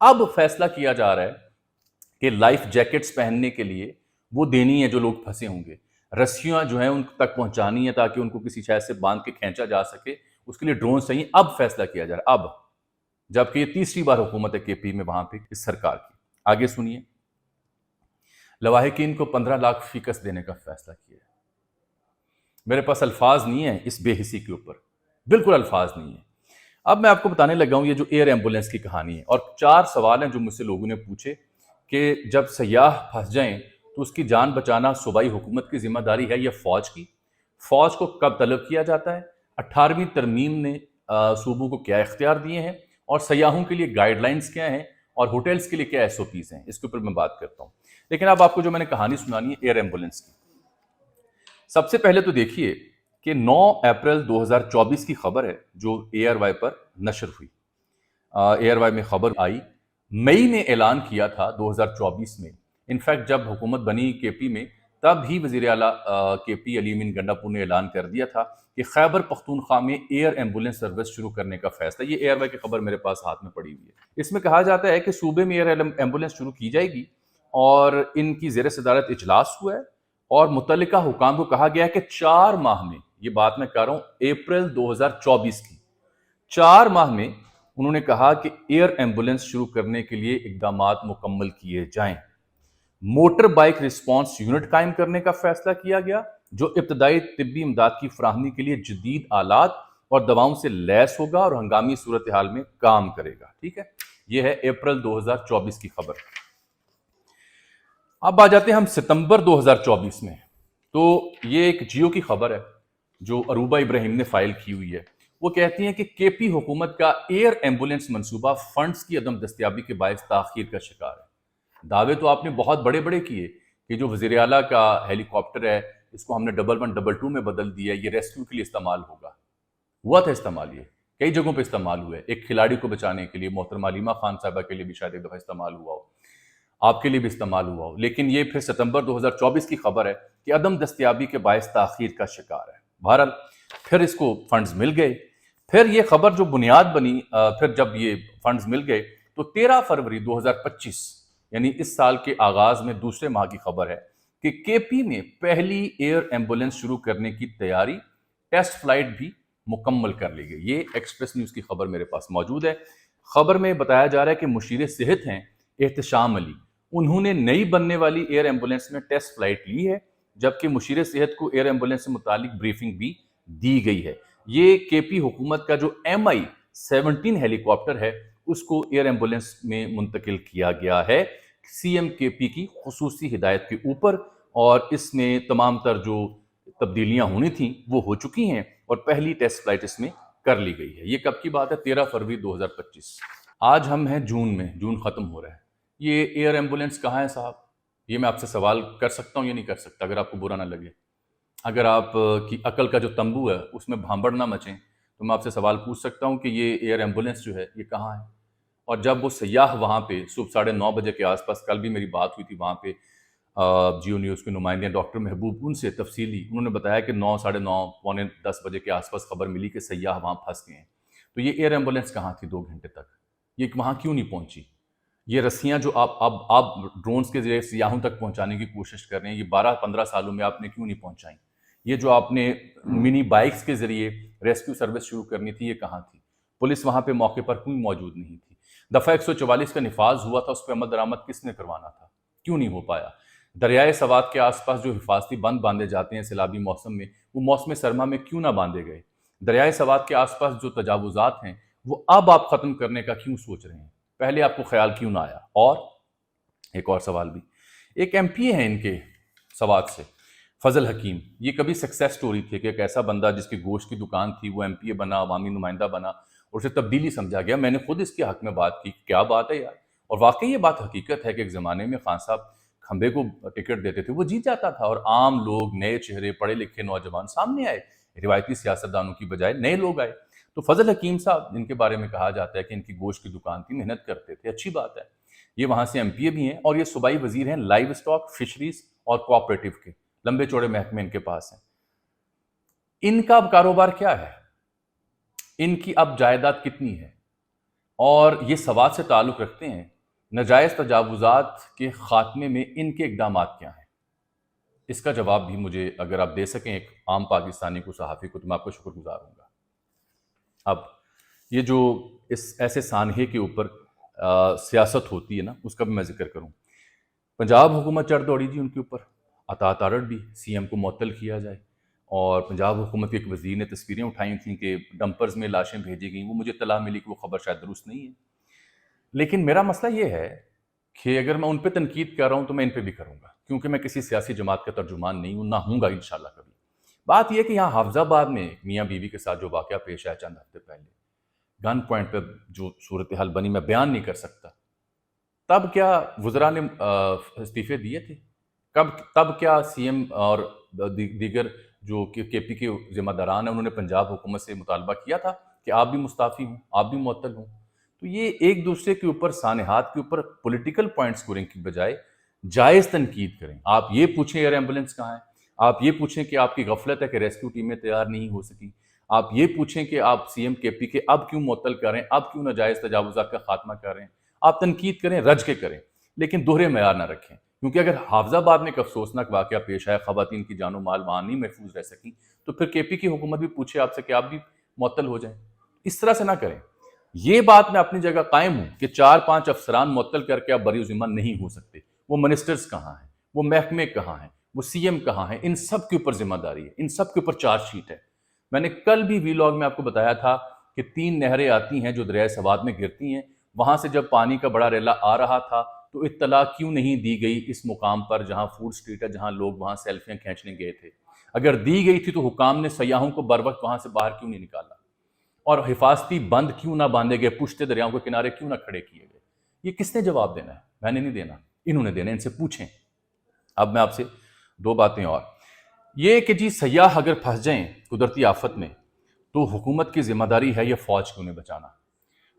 اب فیصلہ کیا جا رہا ہے کہ لائف جیکٹس پہننے کے لیے وہ دینی ہے جو لوگ پھنسے ہوں گے، رسیاں جو ہیں ان تک پہنچانی ہے تاکہ ان کو کسی شاید سے باندھ کے کھینچا جا سکے، اس کے لیے ڈرون چاہیے۔ اب فیصلہ کیا جا رہا ہے، اب، جبکہ یہ تیسری بار حکومت ہے کے پی میں وہاں پہ اس سرکار کی۔ آگے سنیے، لواحقین کو 15 لاکھ فیکس دینے کا فیصلہ کیا ہے۔ میرے پاس الفاظ نہیں ہیں اس بے حسی کے اوپر، بالکل الفاظ نہیں ہیں۔ اب میں آپ کو بتانے لگا ہوں یہ جو ایئر ایمبولینس کی کہانی ہے، اور 4 سوال ہیں جو مجھ سے لوگوں نے پوچھے کہ جب سیاح پھنس جائیں تو اس کی جان بچانا صوبائی حکومت کی ذمہ داری ہے یا فوج کی؟ فوج کو کب طلب کیا جاتا ہے؟ 18ویں ترمیم نے صوبوں کو کیا اختیار دیے ہیں، اور سیاحوں کے لیے گائیڈ لائنز کیا ہیں، اور ہوٹلز کے لیے کیا SOPs ہیں، اس کے اوپر میں بات کرتا ہوں۔ لیکن اب آپ کو جو میں نے کہانی سنانی ہے ایئر ایمبولینس کی، سب سے پہلے تو دیکھیے کہ 9 اپریل 2024 کی خبر ہے جو ARY پر نشر ہوئی۔ ARY میں خبر آئی، مئی میں اعلان کیا تھا 2024 میں، انفیکٹ جب حکومت بنی کے پی میں تب ہی وزیر اعلیٰ کے پی علی امین گنڈاپور نے اعلان کر دیا تھا کہ خیبر پختونخوا میں ایئر ایمبولینس سروس شروع کرنے کا فیصلہ۔ یہ ARY کی خبر میرے پاس ہاتھ میں پڑی ہوئی ہے۔ اس میں کہا جاتا ہے کہ صوبے میں ایئر ایمبولینس شروع کی جائے گی، اور ان کی زیر صدارت اجلاس ہوا ہے، اور متعلقہ حکام کو کہا گیا ہے کہ 4 ماہ میں، یہ بات میں کہہ رہا ہوں اپریل 2024 کی، 4 ماہ میں انہوں نے کہا کہ ایئر ایمبولینس شروع کرنے کے لیے اقدامات مکمل کیے جائیں۔ موٹر بائک ریسپانس یونٹ قائم کرنے کا فیصلہ کیا گیا جو ابتدائی طبی امداد کی فراہمی کے لیے جدید آلات اور دواؤں سے لیس ہوگا اور ہنگامی صورتحال میں کام کرے گا۔ ٹھیک ہے، یہ ہے اپریل 2024 کی خبر۔ اب آ جاتے ہیں ہم ستمبر 2024 میں، تو یہ ایک جیو کی خبر ہے جو عروبہ ابراہیم نے فائل کی ہوئی ہے۔ وہ کہتی ہیں کہ کے پی حکومت کا ایئر ایمبولینس منصوبہ فنڈز کی عدم دستیابی کے باعث تاخیر کا شکار ہے۔ دعوے تو آپ نے بہت بڑے بڑے کیے کہ جو وزیر اعلیٰ کا ہیلی کاپٹر ہے اس کو ہم نے 1122 میں بدل دیا ہے، یہ ریسکیو کے لیے استعمال ہوگا۔ ہوا تھا استعمال، یہ کئی جگہوں پہ استعمال ہوا ہے، ایک کھلاڑی کو بچانے کے لیے، محترمہ علیمہ خان صاحبہ کے لیے بھی شاید ایک دفعہ استعمال ہوا ہو، آپ کے لیے بھی استعمال ہوا ہو، لیکن یہ پھر ستمبر 2024 کی خبر ہے کہ عدم دستیابی کے باعث تاخیر کا شکار ہے۔ بہرحال پھر اس کو فنڈز مل گئے، پھر یہ خبر جو بنیاد بنی، پھر جب یہ فنڈز مل گئے تو 13 فروری 2025 یعنی اس سال کے آغاز میں دوسرے ماہ کی خبر ہے کہ کے پی میں پہلی ایئر ایمبولینس شروع کرنے کی تیاری، ٹیسٹ فلائٹ بھی مکمل کر لی گئی۔ یہ ایکسپریس نیوز کی خبر میرے پاس موجود ہے۔ خبر میں بتایا جا رہا ہے کہ مشیر صحت ہیں احتشام علی، انہوں نے نئی بننے والی ایئر ایمبولینس میں ٹیسٹ فلائٹ لی ہے، جبکہ مشیر صحت کو ایئر ایمبولینس سے متعلق بریفنگ بھی دی گئی ہے۔ یہ کے پی حکومت کا جو MI-17 ہیلی کاپٹر ہے اس کو ایئر ایمبولینس میں منتقل کیا گیا ہے CM کے پی کی خصوصی ہدایت کے اوپر، اور اس میں تمام تر جو تبدیلیاں ہونی تھیں وہ ہو چکی ہیں، اور پہلی ٹیسٹ فلائٹ اس میں کر لی گئی ہے۔ یہ کب کی بات ہے؟ 13 فروری 2025۔ آج ہم ہیں جون میں، جون ختم ہو رہا ہے۔ یہ ایئر ایمبولینس کہاں ہے صاحب؟ یہ میں آپ سے سوال کر سکتا ہوں یا نہیں کر سکتا؟ اگر آپ کو برا نہ لگے، اگر آپ کی عقل کا جو تنبو ہے اس میں بھانبڑ نہ مچیں تو میں آپ سے سوال پوچھ سکتا ہوں کہ یہ ایئر ایمبولینس جو ہے یہ کہاں ہے؟ اور جب وہ سیاح وہاں پہ صبح 9:30 بجے کے آس پاس، کل بھی میری بات ہوئی تھی وہاں پہ جیو نیوز کے نمائندے ڈاکٹر محبوب، ان سے تفصیلی انہوں نے بتایا کہ 9، 9:30، پونے 10 بجے کے آس پاس خبر ملی کہ سیاح وہاں پھنس گئے ہیں۔ تو یہ ایئر ایمبولینس کہاں تھی 2 گھنٹے تک؟ یہ وہاں کیوں نہیں پہنچی؟ یہ رسیاں جو آپ ڈرونز کے ذریعے سیاحوں تک پہنچانے کی کوشش کر رہے ہیں، یہ 12-15 سالوں میں آپ نے کیوں نہیں پہنچائیں؟ یہ جو آپ نے منی بائکس کے ذریعے ریسکیو سروس شروع کرنی تھی، یہ کہاں تھی؟ پولیس وہاں پہ موقع پر کیوں موجود نہیں تھی؟ دفعہ 144 کا نفاذ ہوا تھا، اس پہ عمل درآمد کس نے کروانا تھا؟ کیوں نہیں ہو پایا؟ دریائے سوات کے آس پاس جو حفاظتی بند باندھے جاتے ہیں سیلابی موسم میں، وہ موسم سرما میں کیوں نہ باندھے گئے؟ دریائے سوات کے آس پاس جو تجاوزات ہیں وہ اب آپ ختم کرنے کا کیوں سوچ رہے ہیں؟ پہلے آپ کو خیال کیوں نہ آیا؟ اور ایک اور سوال بھی، ایک MP ہے ان کے سوات سے، فضل حکیم، یہ کبھی سکسیس سٹوری تھی کہ ایک ایسا بندہ جس کی گوشت کی دکان تھی وہ MP بنا، عوامی نمائندہ بنا، اور اسے تبدیلی سمجھا گیا۔ میں نے خود اس کے حق میں بات کی، کیا بات ہے یار، اور واقعی یہ بات حقیقت ہے کہ ایک زمانے میں خان صاحب کھمبے کو ٹکٹ دیتے تھے، وہ جیت جاتا تھا، اور عام لوگ، نئے چہرے، پڑھے لکھے نوجوان سامنے آئے، روایتی سیاستدانوں کی بجائے نئے لوگ آئے۔ تو فضل حکیم صاحب جن کے بارے میں کہا جاتا ہے کہ ان کی گوشت کی دکان تھی، محنت کرتے تھے، اچھی بات ہے، یہ وہاں سے MP بھی ہیں، اور یہ صوبائی وزیر ہیں لائیو اسٹاک، فشریز اور کوآپریٹو کے، لمبے چوڑے محکمے ان کے پاس ہیں۔ ان کا اب کاروبار کیا ہے؟ ان کی اب جائیداد کتنی ہے؟ اور یہ سوات سے تعلق رکھتے ہیں ناجائز تجاوزات کے خاتمے میں ان کے اقدامات کیا ہیں؟ اس کا جواب بھی مجھے اگر آپ دے سکیں ایک عام پاکستانی کو، صحافی کو، تو میں آپ کو شکر گزار ہوں گا۔ اب یہ جو اس ایسے سانحے کے اوپر سیاست ہوتی ہے نا، اس کا بھی میں ذکر کروں۔ پنجاب حکومت چڑھ دوڑی جی ان کے اوپر، اطاعت ارڑ بھی، سی ایم کو معطل کیا جائے، اور پنجاب حکومت کے ایک وزیر نے تصویریں اٹھائی تھیں کہ ڈمپرز میں لاشیں بھیجی گئیں، وہ مجھے اطلاع ملی کہ وہ خبر شاید درست نہیں ہے۔ لیکن میرا مسئلہ یہ ہے کہ اگر میں ان پہ تنقید کر رہا ہوں تو میں ان پہ بھی کروں گا، کیونکہ میں کسی سیاسی جماعت کا ترجمان نہیں ہوں، نہ ہوں گا انشاءاللہ کبھی۔ بات یہ کہ یہاں حافظ آباد میں میاں بیوی کے ساتھ جو واقعہ پیش آیا چند ہفتے پہلے، گن پوائنٹ پہ جو صورتحال بنی، میں بیان نہیں کر سکتا۔ تب کیا وزراء نے استعفے دیے تھے؟ تب کیا سی ایم اور دیگر جو کے پی کے ذمہ داران ہیں انہوں نے پنجاب حکومت سے مطالبہ کیا تھا کہ آپ بھی مستعفی ہوں، آپ بھی معطل ہوں؟ تو یہ ایک دوسرے کے اوپر، سانحات کے اوپر پولیٹیکل پوائنٹ سکورنگ کی بجائے جائز تنقید کریں۔ آپ یہ پوچھیں ایئر ایمبولینس کہاں ہے، آپ یہ پوچھیں کہ آپ کی غفلت ہے کہ ریسکیو ٹیمیں تیار نہیں ہو سکی، آپ یہ پوچھیں کہ آپ سی ایم کے پی کے اب کیوں معطل کر رہے ہیں، اب کیوں ناجائز تجاوزات کا خاتمہ کر رہے ہیں۔ آپ تنقید کریں، رج کے کریں، لیکن دوہرے معیار نہ رکھیں، کیونکہ اگر حافظ آباد میں ایک افسوسناک واقعہ پیش آیا، خواتین کی جان و مال وہاں نہیں محفوظ رہ سکیں، تو پھر کے پی کی حکومت بھی پوچھے آپ سے کہ آپ بھی معطل ہو جائیں۔ اس طرح سے نہ کریں۔ یہ بات میں اپنی جگہ قائم ہوں کہ 4-5 افسران معطل کر کے آپ بری و ذمہ نہیں ہو سکتے۔ وہ منسٹرز کہاں ہیں، وہ محکمے کہاں ہیں، وہ سی ایم کہاں ہیں، ان سب کے اوپر ذمہ داری ہے، ان سب کے اوپر چارج شیٹ ہے۔ میں نے کل بھی وی لاگ میں آپ کو بتایا تھا کہ 3 نہریں آتی ہیں جو دریائے سوات میں گرتی ہیں، وہاں سے جب پانی کا بڑا ریلا آ رہا تھا تو اطلاع کیوں نہیں دی گئی اس مقام پر جہاں فوڈ سٹریٹ ہے، جہاں لوگ وہاں سیلفیاں کھینچنے گئے تھے؟ اگر دی گئی تھی تو حکام نے سیاحوں کو بر وقت وہاں سے باہر کیوں نہیں نکالا؟ اور حفاظتی بند کیوں نہ باندھے گئے، پشتے دریاؤں کے کنارے کیوں نہ کھڑے کیے گئے؟ یہ کس نے جواب دینا ہے؟ میں نے نہیں دینا، انہوں نے دینا، ان سے پوچھیں۔ اب میں آپ سے 2 باتیں اور، یہ کہ جی سیاح اگر پھنس جائیں قدرتی آفت میں تو حکومت کی ذمہ داری ہے یہ فوج کو انہیں بچانا۔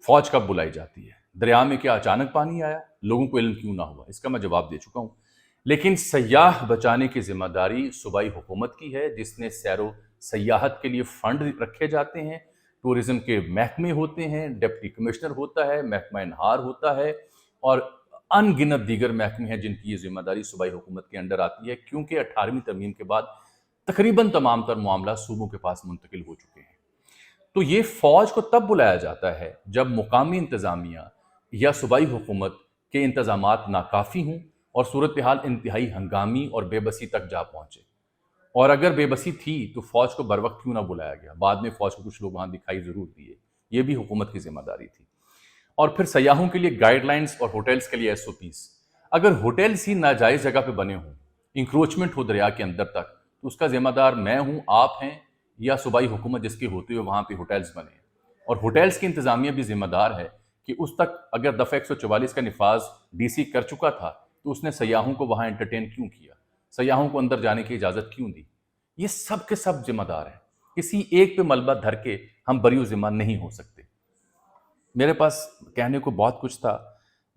فوج کب بلائی جاتی ہے؟ دریا میں کیا اچانک پانی آیا؟ لوگوں کو علم کیوں نہ ہوا؟ اس کا میں جواب دے چکا ہوں۔ لیکن سیاح بچانے کی ذمہ داری صوبائی حکومت کی ہے، جس نے سیر و سیاحت کے لیے فنڈ رکھے جاتے ہیں، ٹورزم کے محکمے ہوتے ہیں، ڈپٹی کمشنر ہوتا ہے، محکمہ انہار ہوتا ہے، اور ان گنت دیگر محکمے ہیں جن کی یہ ذمہ داری صوبائی حکومت کے انڈر آتی ہے، کیونکہ 18ویں ترمیم کے بعد تقریباً تمام تر معاملات صوبوں کے پاس منتقل ہو چکے ہیں۔ تو یہ فوج کو تب بلایا جاتا ہے جب مقامی انتظامیہ یا صوبائی حکومت کے انتظامات ناکافی ہوں اور صورتحال انتہائی ہنگامی اور بے بسی تک جا پہنچے۔ اور اگر بے بسی تھی تو فوج کو بر وقت کیوں نہ بلایا گیا؟ بعد میں فوج کو کچھ لوگ وہاں دکھائی ضرور دیے، یہ بھی حکومت کی ذمہ داری تھی۔ اور پھر سیاحوں کے لیے گائیڈ لائنز اور ہوٹلز کے لیے SOPs۔ اگر ہوٹلز ہی ناجائز جگہ پہ بنے ہوں، انکروچمنٹ ہو دریا کے اندر تک، تو اس کا ذمہ دار میں ہوں، آپ ہیں، یا صوبائی حکومت جس کے ہوتے ہوئے وہاں پہ ہوٹلز بنے ہیں۔ اور ہوٹلز کی انتظامیہ بھی ذمہ دار ہے کہ اس تک اگر دفعہ 144 کا نفاذ DC کر چکا تھا تو اس نے سیاحوں کو وہاں انٹرٹین کیوں کیا، سیاحوں کو اندر جانے کی اجازت کیوں دی؟ یہ سب کے سب ذمہ دار ہیں، کسی ایک پہ ملبہ دھر کے ہم بری و ذمہ نہیں ہو سکتے۔ میرے پاس کہنے کو بہت کچھ تھا،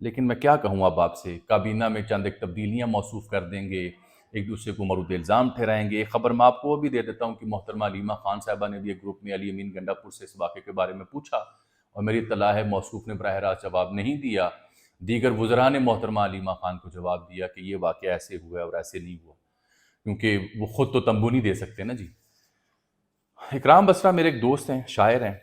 لیکن میں کیا کہوں اب آپ سے۔ کابینہ میں چند ایک تبدیلیاں موصوف کر دیں گے، ایک دوسرے کو مورد الزام ٹھہرائیں گے۔ ایک خبر میں آپ کو وہ بھی دے دیتا ہوں کہ محترمہ علیمہ خان صاحبہ نے بھی ایک گروپ میں علی امین گنڈا پور سے اس واقعے کے بارے میں پوچھا، اور میری اطلاع ہے موصوف نے براہ راست جواب نہیں دیا۔ دیگر وزراء نے محترمہ علیمہ خان کو جواب دیا کہ یہ واقعہ ایسے ہوا ہے اور ایسے نہیں ہوا، کیونکہ وہ خود تو تنبو نہیں دے سکتے نا جی۔ اکرام بسرا میرے ایک دوست ہیں، شاعر ہیں،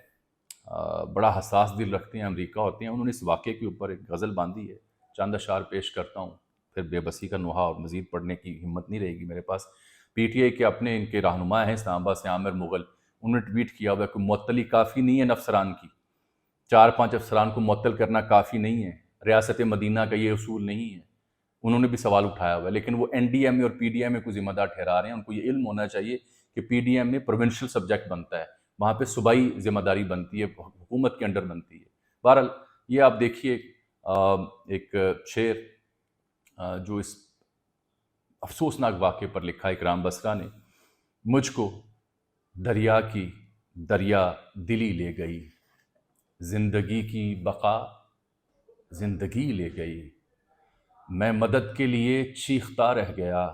بڑا حساس دل رکھتے ہیں، امریکہ ہوتے ہیں۔ انہوں نے اس واقعے کے اوپر ایک غزل باندھی ہے، چند اشعار پیش کرتا ہوں، پھر بے بسی کا نوحہ اور مزید پڑھنے کی ہمت نہیں رہے گی میرے پاس۔ PTI کے اپنے ان کے رہنما ہیں اسلام آباد سے، عامر مغل، انہوں نے ٹویٹ کیا ہوا ہے کہ معطلی کافی نہیں ہے افسران کی، 4-5 افسران کو معطل کرنا کافی نہیں ہے، ریاست مدینہ کا یہ اصول نہیں ہے۔ انہوں نے بھی سوال اٹھایا ہوا ہے، لیکن وہ NDMA اور PDMA کو ذمہ دار ٹھہرا رہے ہیں۔ ان کو یہ علم ہونا چاہیے کہ PDMA پروونشل سبجیکٹ بنتا ہے، وہاں پہ صوبائی ذمہ داری بنتی ہے، حکومت کے انڈر بنتی ہے۔ بہرحال یہ آپ دیکھیے ایک شعر جو اس افسوسناک واقعے پر لکھا اکرام بسرا نے: مجھ کو دریا کی دریا دلی لے گئی، زندگی کی بقا زندگی لے گئی، میں مدد کے لیے چیختا رہ گیا،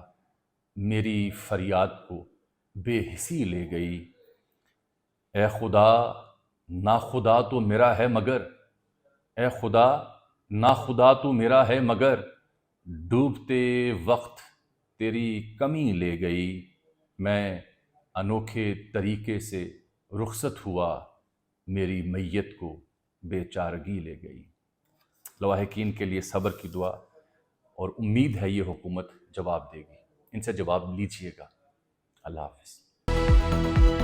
میری فریاد کو بے حسی لے گئی۔ اے خدا، ناخدا تو میرا ہے مگر، اے خدا نا خدا تو میرا ہے مگر ڈوبتے وقت تیری کمی لے گئی، میں انوکھے طریقے سے رخصت ہوا، میری میت کو بے چارگی لے گئی۔ لواحقین کے لیے صبر کی دعا، اور امید ہے یہ حکومت جواب دے گی، ان سے جواب لیجئے گا۔ اللہ حافظ۔